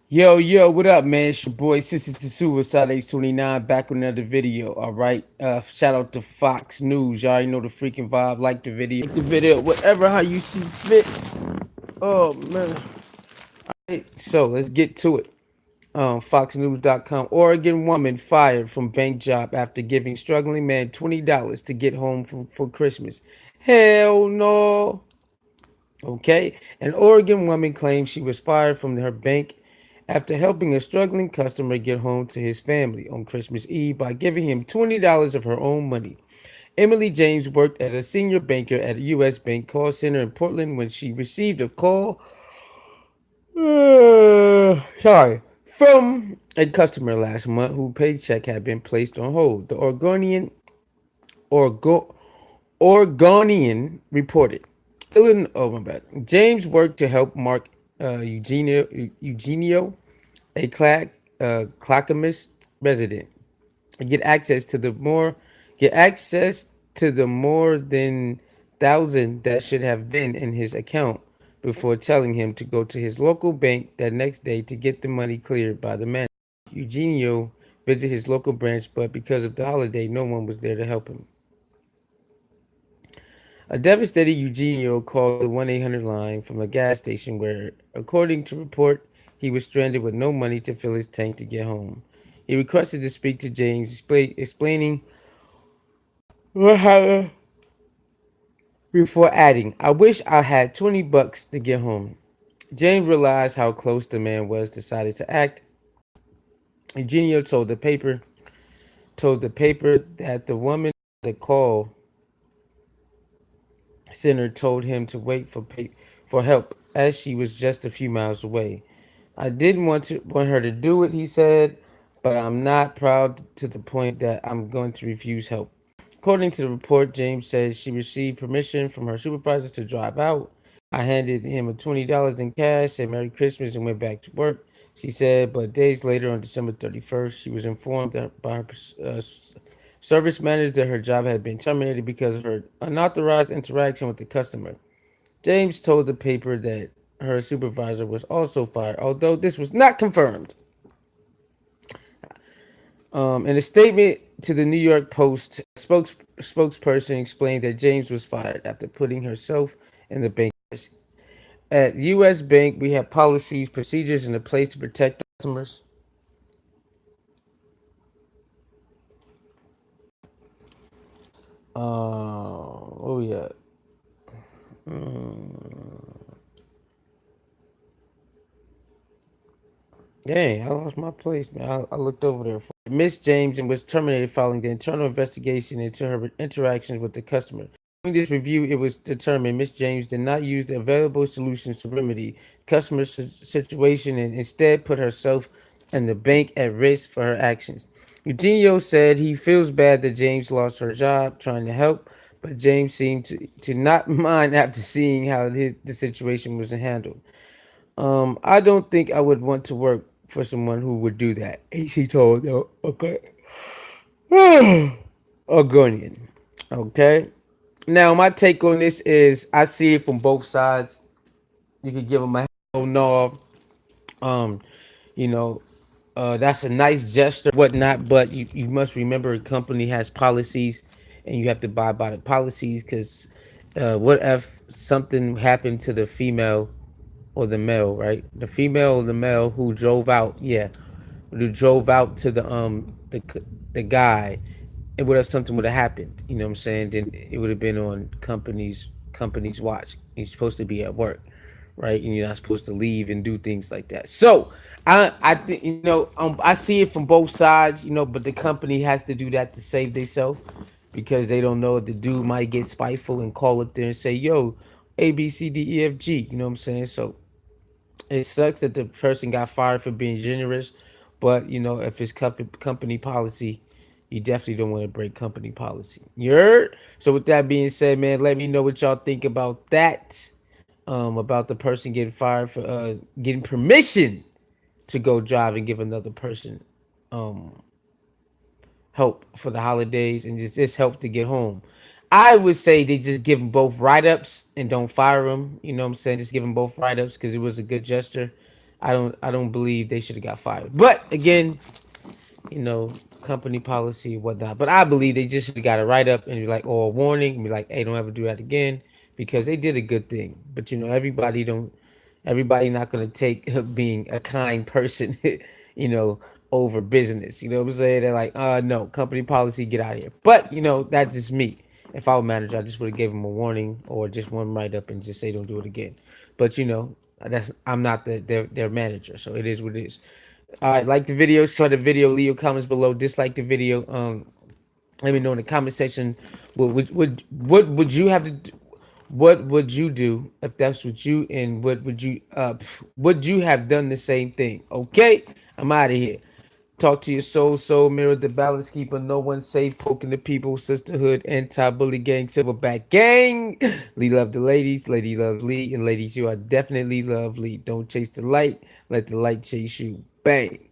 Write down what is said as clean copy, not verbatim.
Yo, what up, man? It's your boy, Sissy the Suicide H29, back with another video, alright? Shout out to Fox News. Y'all already know the freaking vibe. Like the video, whatever, how you see fit. Oh, man. So, let's get to it. FoxNews.com. Oregon woman fired from bank job after giving struggling man $20 to get home for Christmas. Hell no. Okay, an Oregon woman claims she was fired from her bank after helping a struggling customer get home to his family on Christmas Eve by giving him $20 of her own money. Emily James worked as a senior banker at a U.S. Bank call center in Portland when she received a call from a customer last month whose paycheck had been placed on hold. The Orgo, Oregonian reported. Oh my bad. James worked to help Mark Eugenio, a Clackamas resident, get access to the more get access to the more than thousand that should have been in his account before telling him to go to his local bank that next day to get the money cleared by the manager. Eugenio visited his local branch, but because of the holiday, no one was there to help him. A devastated Eugenio called the 1-800 line from a gas station where, according to report, he was stranded with no money to fill his tank to get home. He requested to speak to James, explaining what happened before adding, "I wish I had $20 to get home." James realized how close the man was, decided to act. Eugenio told the paper that the woman at the call center told him to wait for help as she was just a few miles away. "I didn't want her to do it," he said, "but I'm not proud to the point that I'm going to refuse help." According to the report, James says she received permission from her supervisor to drive out. "I handed him a $20 in cash, said Merry Christmas, and went back to work," she said. But days later, on December 31st, she was informed by her service manager that her job had been terminated because of her unauthorized interaction with the customer. James told the paper that her supervisor was also fired, although this was not confirmed. In a statement to the New York Post, a spokesperson explained that James was fired after putting herself in the bank risk. "At U.S. Bank, we have policies, procedures in place to protect customers." Oh yeah. Dang, I lost my place, man. I looked over there. Miss James and was terminated following the internal investigation into her interactions with the customer. During this review, it was determined Miss James did not use the available solutions to remedy customer situation and instead put herself and the bank at risk for her actions. Eugenio said he feels bad that James lost her job trying to help, but James seemed to not mind after seeing how the situation was handled. I don't think I would want to work for someone who would do that," he told okay. Ogonian. Okay. Now my take on this is I see it from both sides. You could give them a hell no. Um, you know, that's a nice gesture, whatnot, but you must remember a company has policies and you have to abide by the policies because what if something happened to the female or the male, right? The female or the male who drove out, yeah, who drove out to the guy, and what if something would have happened? You know what I'm saying? Then it would have been on company's watch. You're supposed to be at work, right? And you're not supposed to leave and do things like that. So I think I see it from both sides, but the company has to do that to save themselves because they don't know if the dude might get spiteful and call up there and say, "Yo, A B C D E F G." You know what I'm saying? So it sucks that the person got fired for being generous, but if it's company policy, you definitely don't want to break company policy. You heard? So with that being said, man, let me know what y'all think about that. About the person getting fired for getting permission to go drive and give another person help for the holidays and just help to get home. I would say they just give them both write ups and don't fire them. You know what I'm saying? Just give them both write ups because it was a good gesture. I don't believe they should have got fired. But again, you know, company policy, whatnot. But I believe they just should have got a write up and be like, or a warning, and be like, hey, don't ever do that again, because they did a good thing. But you know, everybody not gonna take being a kind person, you know, over business. You know what I'm saying? They're like, no, company policy, get out of here. But you know, that's just me. If I were manager, I just would have gave them a warning or just one write up and just say don't do it again. But you know, that's I'm not their manager, so it is what it is. All right, like the video, share the video, leave your comments below, dislike the video. Let me know in the comment section what would you have to do, what would you do if that's what you, and what would you have done the same thing? Okay, I'm out of here. Talk to your soul mirror, the balance keeper, no one safe, poking the people, sisterhood, anti-bully gang, silverback gang. Lee love the ladies, lady loves Lee, and ladies, you are definitely lovely. Don't chase the light, let the light chase you. Bang.